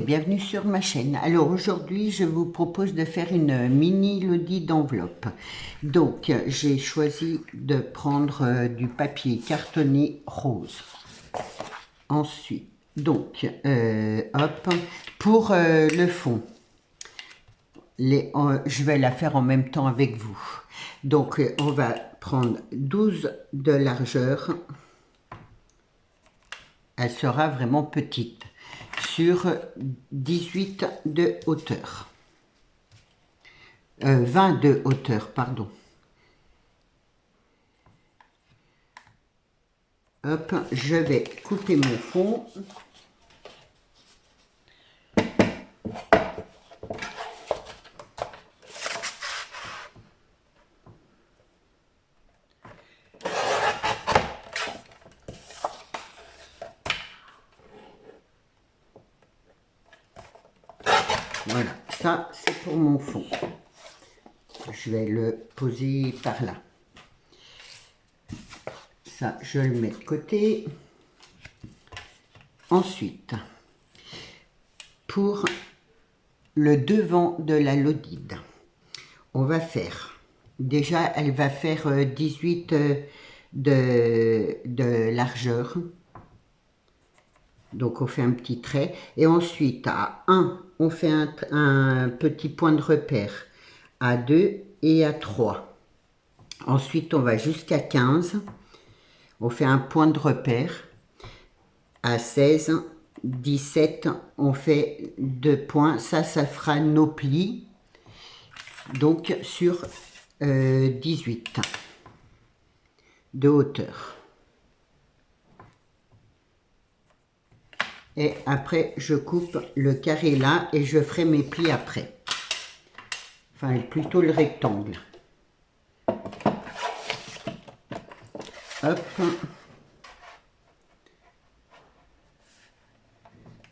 bienvenue sur ma chaîne. Alors aujourd'hui, je vous propose de faire une mini lodi d'enveloppe. Donc, j'ai choisi de prendre du papier cartonné rose. Ensuite, donc, hop, pour le fond, je vais la faire en même temps avec vous. Donc, on va prendre 12 de largeur. Elle sera vraiment petite, sur 18 de hauteur. 20 de hauteur, pardon. Hop, je vais couper mon fond. Voilà, ça c'est pour mon fond. Je vais le poser par là. Ça, je le mets de côté. Ensuite, pour le devant de la lodide, on va faire, déjà elle va faire 18 de largeur. Donc on fait un petit trait et ensuite à 1 on fait un petit point de repère, à 2 et à 3. Ensuite on va jusqu'à 15, on fait un point de repère, à 16, 17 on fait 2 points, ça fera nos plis, donc sur 18 de hauteur. Et après, je coupe le carré là et je ferai mes plis après. Enfin, plutôt le rectangle. Hop.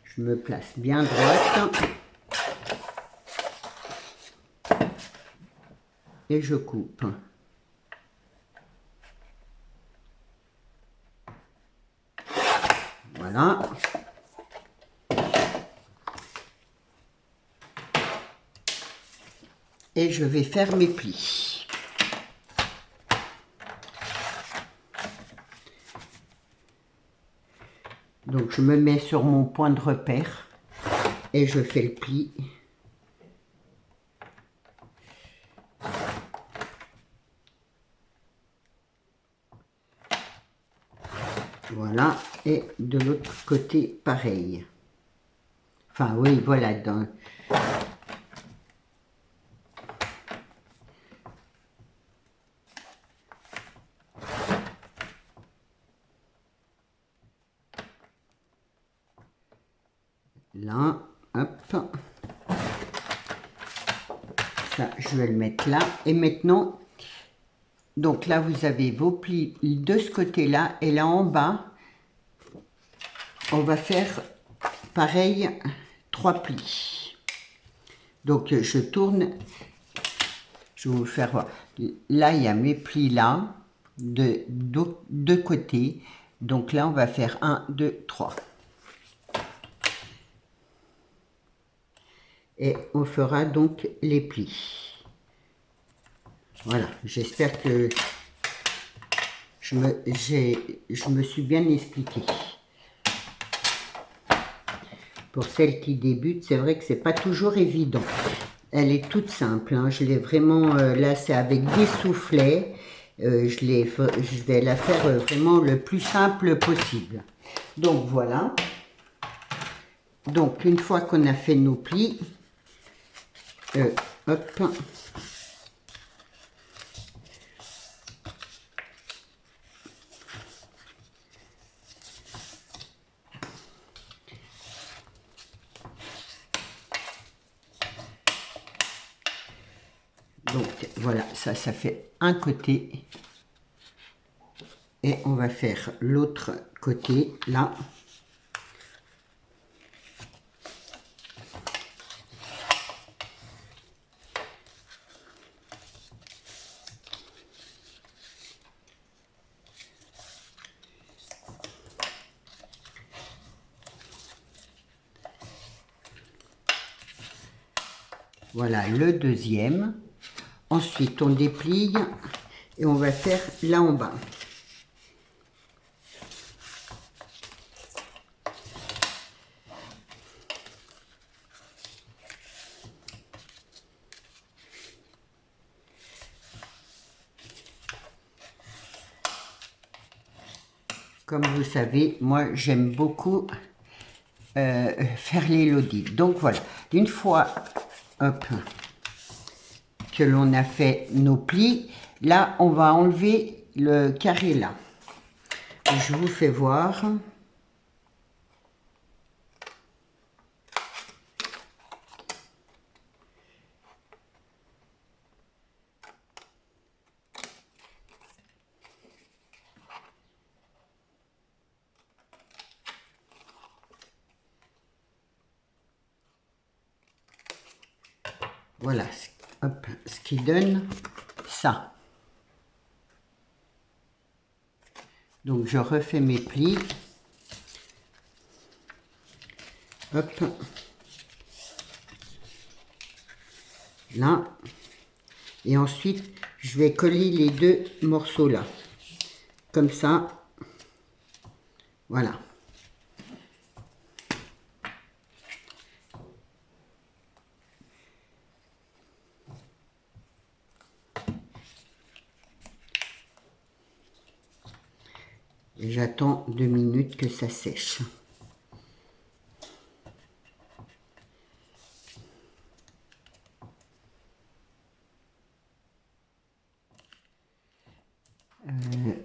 Je me place bien droite. Et je coupe. Voilà. Et je vais faire mes plis. Donc je me mets sur mon point de repère et je fais le pli. Voilà, et de l'autre côté pareil. Enfin oui, voilà, là, hop. Ça, je vais le mettre là. Et maintenant, donc là, vous avez vos plis de ce côté-là. Et là, en bas, on va faire pareil, 3 plis. Donc, je tourne. Je vais vous faire voir. Là, il y a mes plis là, de côté. Donc là, on va faire 1, 2, 3. Et on fera donc les plis. Voilà, j'espère que je me suis bien expliqué. Pour celles qui débutent, c'est vrai que c'est pas toujours évident. Elle est toute simple, hein. Je l'ai vraiment, là c'est avec des soufflets. Je vais la faire vraiment le plus simple possible. Donc voilà. Donc une fois qu'on a fait nos plis, hop. Donc voilà, ça fait un côté. Et on va faire l'autre côté là. Voilà le deuxième. Ensuite, on déplie et on va faire là en bas. Comme vous savez, moi j'aime beaucoup faire les lodis. Donc voilà, une fois hop, que l'on a fait nos plis, là on va enlever le carré là. Je vous fais voir. Voilà, hop, ce qui donne ça. Donc je refais mes plis. Hop. Là. Et ensuite, je vais coller les deux morceaux là. Comme ça. Voilà. Et j'attends 2 minutes que ça sèche.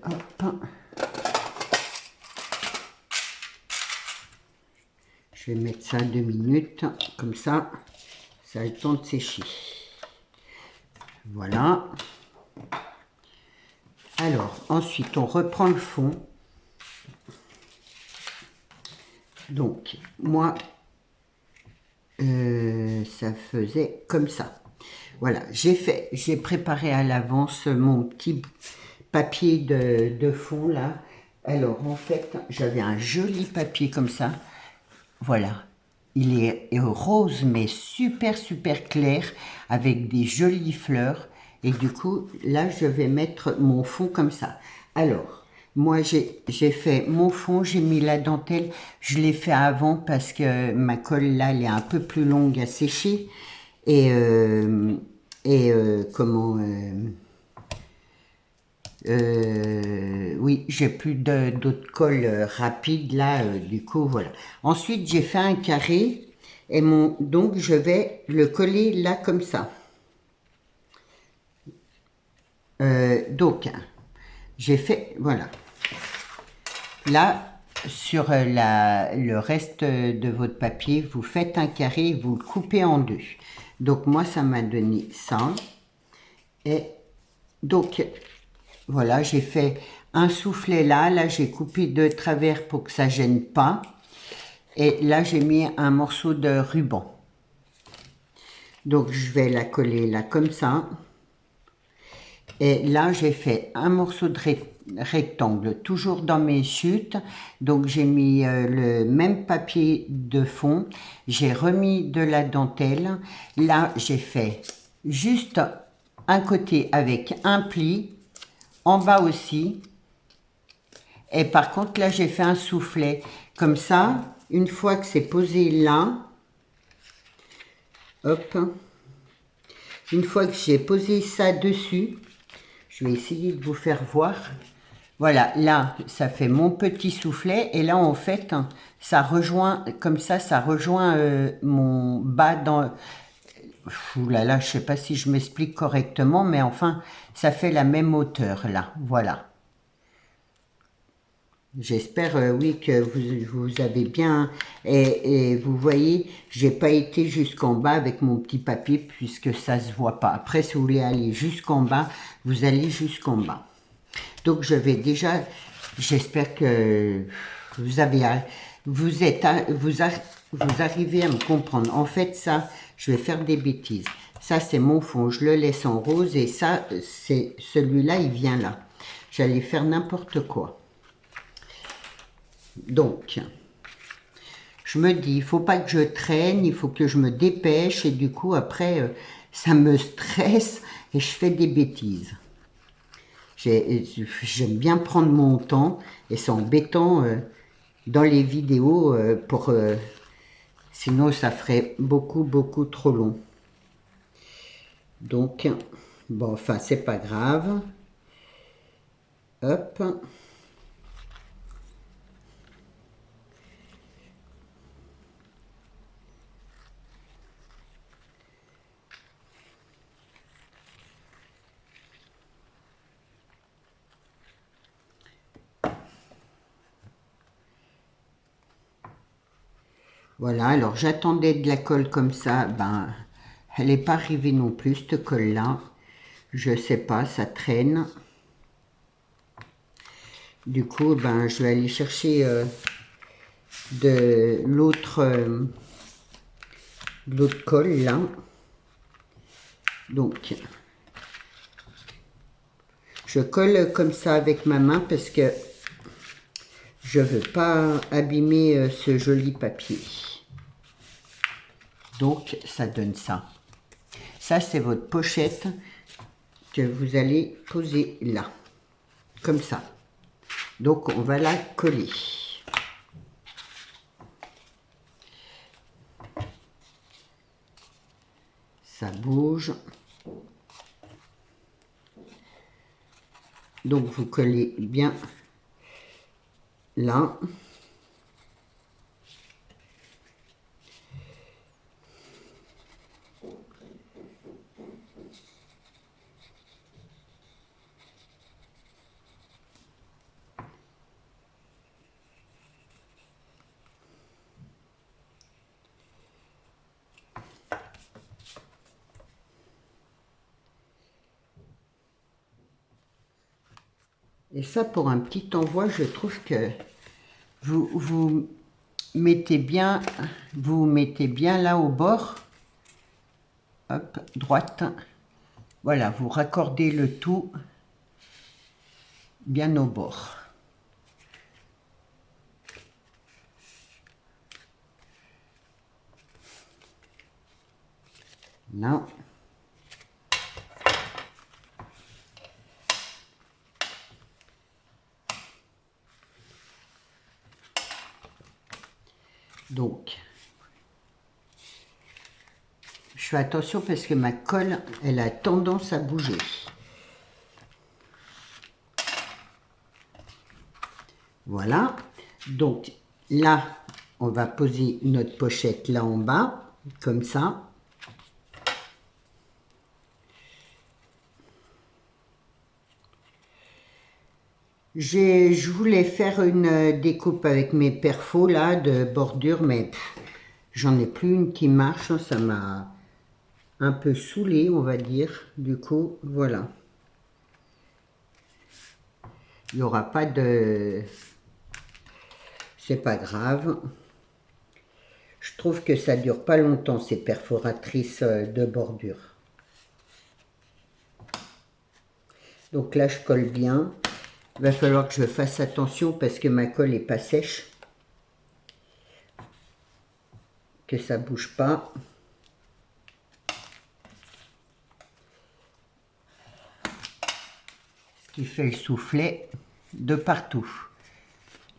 Hop. Je vais mettre ça 2 minutes, comme ça a le temps de sécher. Voilà. Alors, ensuite, on reprend le fond. Donc, moi, ça faisait comme ça. Voilà, j'ai préparé à l'avance mon petit papier de fond là. Alors, en fait, j'avais un joli papier comme ça. Voilà, il est rose mais super clair avec des jolies fleurs. Et du coup, là, je vais mettre mon fond comme ça. Alors, moi, j'ai fait mon fond, j'ai mis la dentelle. Je l'ai fait avant parce que ma colle, là, elle est un peu plus longue à sécher. Et oui, j'ai plus d'autres colles rapides là, du coup, voilà. Ensuite, j'ai fait un carré et donc je vais le coller là comme ça. Donc, j'ai fait, voilà. Là, sur le reste de votre papier, vous faites un carré, vous le coupez en deux. Donc, moi, ça m'a donné ça. Et donc, voilà, j'ai fait un soufflet là. Là, j'ai coupé de travers pour que ça ne gêne pas. Et là, j'ai mis un morceau de ruban. Donc, je vais la coller là comme ça. Et là, j'ai fait un morceau de rectangle, toujours dans mes chutes. Donc, j'ai mis le même papier de fond. J'ai remis de la dentelle. Là, j'ai fait juste un côté avec un pli. En bas aussi. Et par contre, là, j'ai fait un soufflet. Comme ça, une fois que c'est posé là, hop. Une fois que j'ai posé ça dessus, je vais essayer de vous faire voir. Voilà, là, ça fait mon petit soufflet. Et là, en fait, ça rejoint, comme ça rejoint mon bas dans... Ouh là là, je ne sais pas si je m'explique correctement, mais enfin, ça fait la même hauteur, là. Voilà. J'espère, oui, que vous avez bien... Et vous voyez, j'ai pas été jusqu'en bas avec mon petit papier, puisque ça se voit pas. Après, si vous voulez aller jusqu'en bas, vous allez jusqu'en bas. Donc, je vais déjà... J'espère que vous avez... Vous arrivez à me comprendre. En fait, ça, je vais faire des bêtises. Ça, c'est mon fond. Je le laisse en rose. Et ça, c'est celui-là, il vient là. J'allais faire n'importe quoi. Donc, je me dis, il faut pas que je traîne, il faut que je me dépêche et du coup après ça me stresse et je fais des bêtises. J'aime bien prendre mon temps et c'est embêtant dans les vidéos sinon ça ferait beaucoup trop long. Donc, bon, enfin c'est pas grave. Hop. Voilà, alors j'attendais de la colle comme ça, ben, elle n'est pas arrivée non plus, cette colle-là. Je sais pas, ça traîne. Du coup, ben, je vais aller chercher de l'autre colle, là. Donc, je colle comme ça avec ma main parce que je veux pas abîmer ce joli papier. Donc, ça donne ça. Ça, c'est votre pochette que vous allez poser là, comme ça. Donc, on va la coller. Ça bouge. Donc, vous collez bien là. Et ça, pour un petit envoi, je trouve que vous mettez bien là au bord. Hop, droite. Voilà, vous raccordez le tout bien au bord. Là. Donc, je fais attention parce que ma colle, elle a tendance à bouger. Voilà. Donc, là, on va poser notre pochette là en bas, comme ça. Je voulais faire une découpe avec mes perfos là de bordure, mais j'en ai plus une qui marche, ça m'a un peu saoulé, on va dire. Du coup, voilà. Il n'y aura pas de... C'est pas grave. Je trouve que ça dure pas longtemps ces perforatrices de bordure. Donc là, je colle bien. Il va falloir que je fasse attention parce que ma colle est pas sèche. Que ça bouge pas. Ce qui fait le soufflet de partout.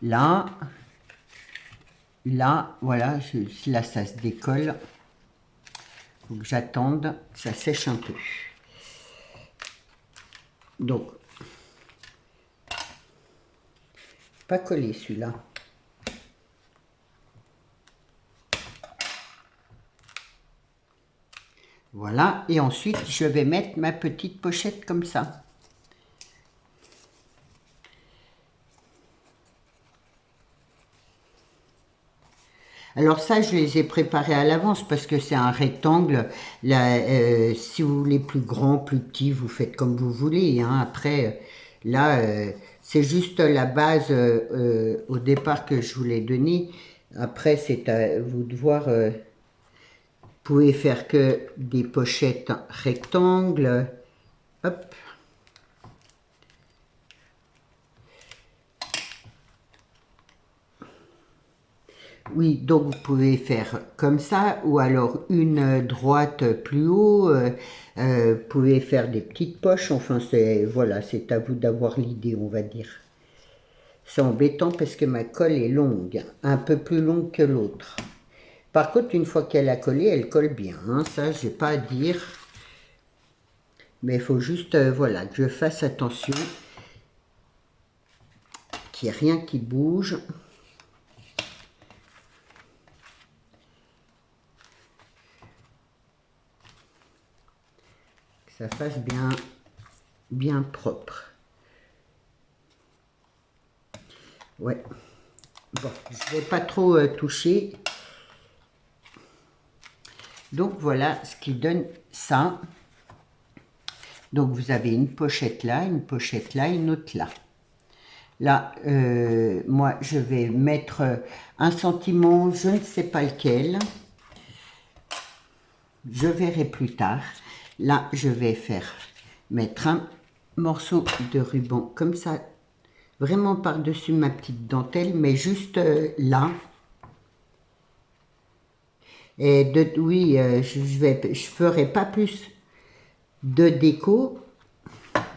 Là, là, voilà, là ça se décolle. Il faut que j'attende, ça sèche un peu. Donc, pas collé celui-là. Voilà, et ensuite je vais mettre ma petite pochette comme ça. Alors ça, je les ai préparés à l'avance parce que c'est un rectangle. Là, si vous voulez plus grand, plus petit, vous faites comme vous voulez. Hein. Après, là, c'est juste la base au départ que je vous l'ai donné. Après, c'est à vous de voir. Vous pouvez faire que des pochettes rectangles. Hop. Oui, donc vous pouvez faire comme ça, ou alors une droite plus haut, vous pouvez faire des petites poches, enfin c'est, voilà, c'est à vous d'avoir l'idée, on va dire. C'est embêtant parce que ma colle est longue, un peu plus longue que l'autre. Par contre, une fois qu'elle a collé, elle colle bien, hein, ça j'ai pas à dire. Mais il faut juste, voilà, que je fasse attention, qu'il n'y ait rien qui bouge. Que ça fasse bien propre. Ouais. Bon, je ne vais pas trop toucher. Donc voilà ce qui donne ça. Donc vous avez une pochette là, une autre là. Là, moi je vais mettre un sentiment, je ne sais pas lequel. Je verrai plus tard. Là, je vais mettre un morceau de ruban comme ça, vraiment par-dessus ma petite dentelle, mais juste là. Et oui, je ferai pas plus de déco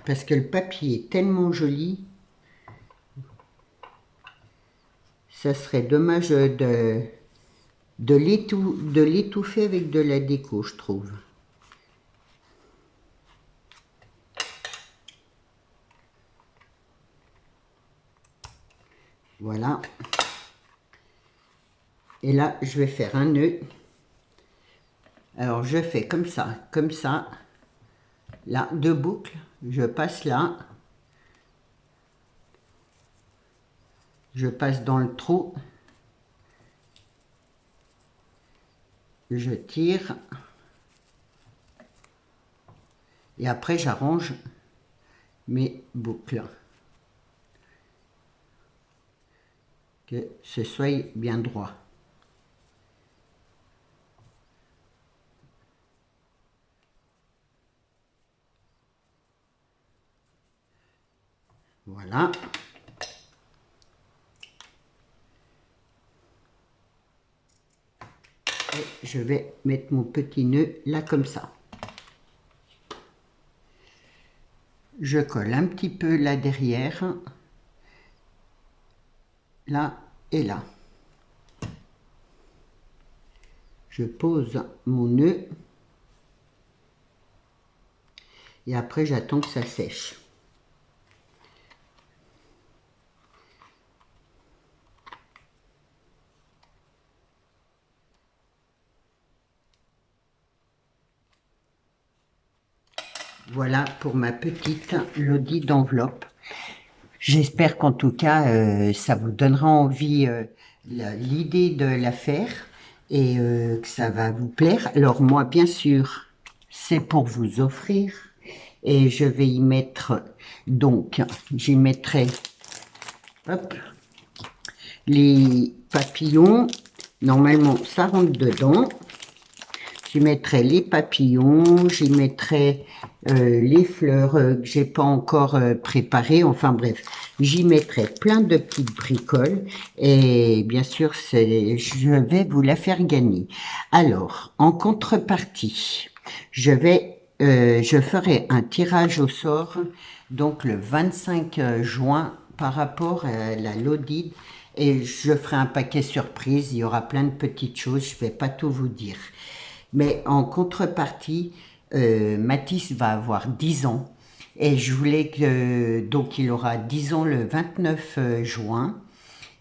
parce que le papier est tellement joli. Ça serait dommage de l'étouffer avec de la déco, je trouve. Voilà. Et là, je vais faire un nœud. Alors, je fais comme ça, là, 2 boucles. Je passe là. Je passe dans le trou. Je tire. Et après, j'arrange mes boucles. Que ce soit bien droit. Voilà. Et je vais mettre mon petit nœud là comme ça. Je colle un petit peu là derrière. Là et là. Je pose mon nœud. Et après, j'attends que ça sèche. Voilà pour ma petite lodi d'enveloppe. J'espère qu'en tout cas, ça vous donnera envie, l'idée de la faire et que ça va vous plaire. Alors moi, bien sûr, c'est pour vous offrir et je vais y mettre, donc, j'y mettrai, hop, les papillons. Normalement, ça rentre dedans. J'y mettrai les papillons, j'y mettrai les fleurs que j'ai pas encore préparées. Enfin bref, j'y mettrai plein de petites bricoles et bien sûr, je vais vous la faire gagner. Alors, en contrepartie, je ferai un tirage au sort donc le 25 juin par rapport à la Lodid. Et je ferai un paquet surprise, il y aura plein de petites choses, je ne vais pas tout vous dire. Mais en contrepartie, Mathis va avoir 10 ans. Et je voulais que, donc il aura 10 ans le 29 juin.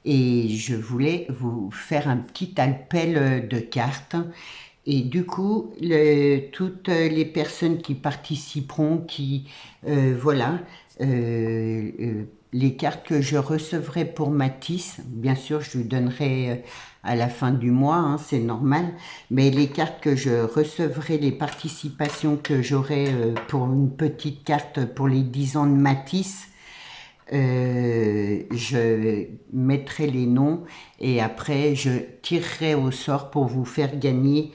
Et je voulais vous faire un petit appel de cartes. Et du coup, toutes les personnes qui participeront, voilà, les cartes que je recevrai pour Mathis, bien sûr, je lui donnerai à la fin du mois, hein, c'est normal, mais les cartes que je recevrai, les participations que j'aurai pour une petite carte pour les 10 ans de Mathis, je mettrai les noms et après je tirerai au sort pour vous faire gagner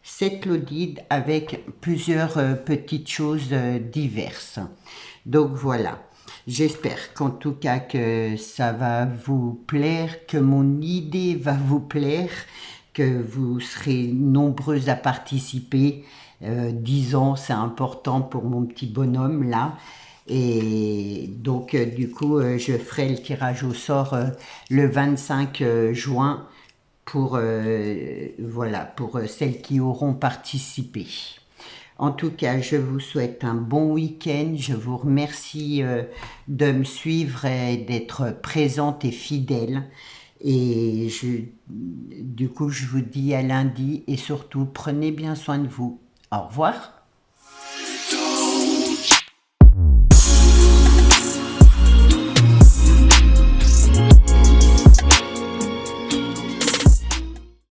cette Lodid avec plusieurs petites choses diverses. Donc voilà. J'espère qu'en tout cas que ça va vous plaire, que mon idée va vous plaire, que vous serez nombreux à participer. 10 ans, c'est important pour mon petit bonhomme là. Et donc, du coup, je ferai le tirage au sort le 25 juin pour, voilà, pour celles qui auront participé. En tout cas, je vous souhaite un bon week-end. Je vous remercie de me suivre et d'être présente et fidèle. Et du coup, je vous dis à lundi et surtout, prenez bien soin de vous. Au revoir.